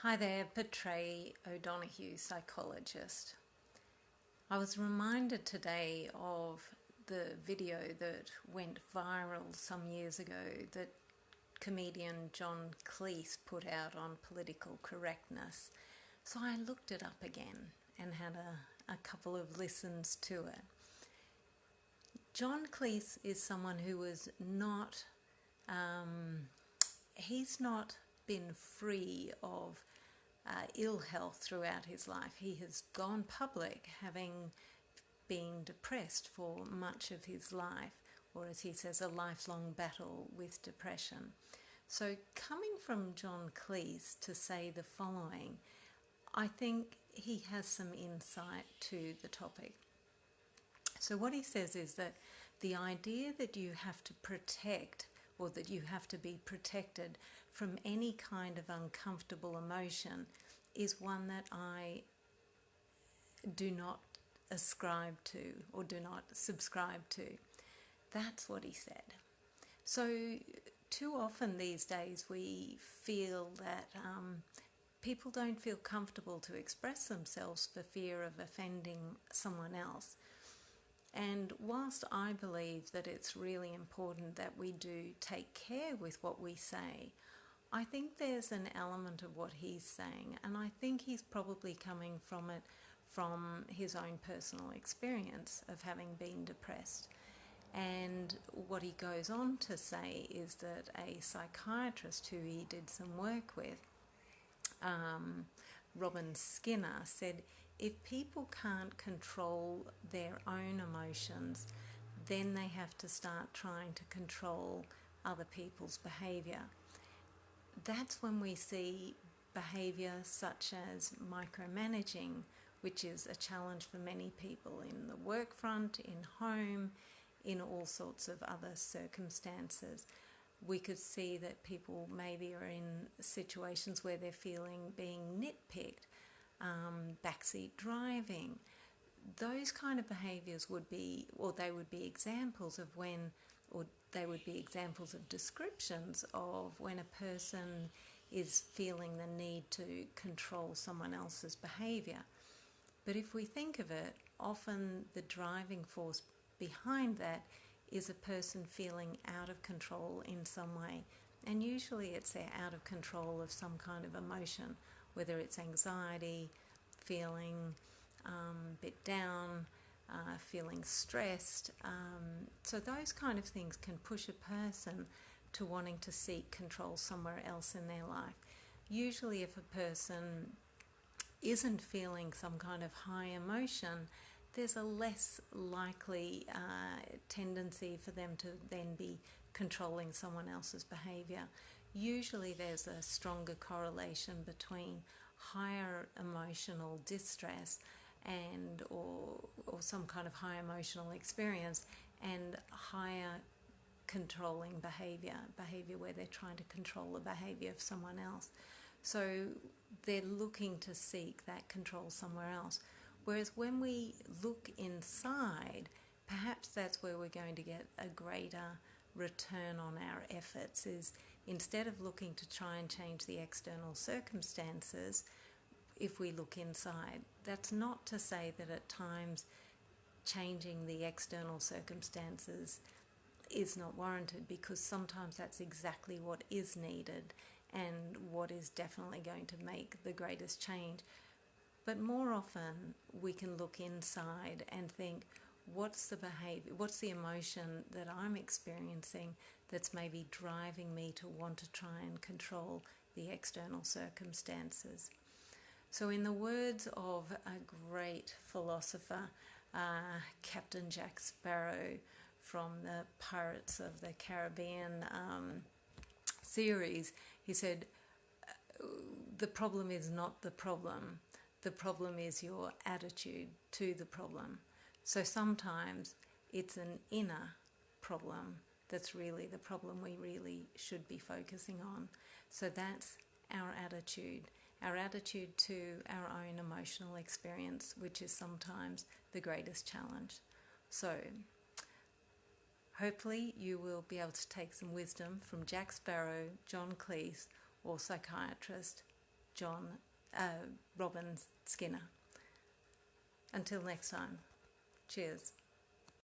Hi there, Patrea O'Donoghue, psychologist. I was reminded today of the video that went viral some years ago that comedian John Cleese put out on political correctness. So I looked it up again and had a couple of listens to it. John Cleese is someone who was not, he's not been free of ill health throughout his life. He has gone public having been depressed for much of his life, or as he says, a lifelong battle with depression. So coming from John Cleese to say the following, I think he has some insight to the topic. So what he says is that the idea that you have to protect or that you have to be protected from any kind of uncomfortable emotion is one that I do not ascribe to or do not subscribe to. That's what he said. So too often these days we feel that people don't feel comfortable to express themselves for fear of offending someone else. And whilst I believe that it's really important that we do take care with what we say, I think there's an element of what he's saying, and I think he's probably coming from it from his own personal experience of having been depressed. And what he goes on to say is that a psychiatrist who he did some work with, Robin Skinner, said if people can't control their own emotions, then they have to start trying to control other people's behaviour. That's when we see behaviour such as micromanaging, which is a challenge for many people in the work front, in home, in all sorts of other circumstances. We could see that people maybe are in situations where they're feeling being nitpicked, backseat driving. Those kind of behaviours would be, or they would be examples of when, or they would be examples of descriptions of when a person is feeling the need to control someone else's behaviour. But if we think of it, often the driving force behind that is a person feeling out of control in some way. And usually it's they're out of control of some kind of emotion, whether it's anxiety, feeling a bit down, feeling stressed. So those kind of things can push a person to wanting to seek control somewhere else in their life. Usually if a person isn't feeling some kind of high emotion, there's a less likely tendency for them to then be controlling someone else's behaviour. Usually there's a stronger correlation between higher emotional distress and or some kind of high emotional experience and higher controlling behaviour where they're trying to control the behaviour of someone else. So they're looking to seek that control somewhere else. Whereas when we look inside, perhaps that's where we're going to get a greater return on our efforts, is instead of looking to try and change the external circumstances, if we look inside. That's not to say that at times changing the external circumstances is not warranted, because sometimes that's exactly what is needed and what is definitely going to make the greatest change. But more often we can look inside and think, what's the behaviour, what's the emotion that I'm experiencing that's maybe driving me to want to try and control the external circumstances. So in the words of a great philosopher, Captain Jack Sparrow from the Pirates of the Caribbean series, he said, the problem is not the problem is your attitude to the problem. So sometimes it's an inner problem that's really the problem we really should be focusing on. So that's our attitude to our own emotional experience, which is sometimes the greatest challenge. So hopefully you will be able to take some wisdom from Jack Sparrow, John Cleese, or psychiatrist Robin Skinner. Until next time, cheers.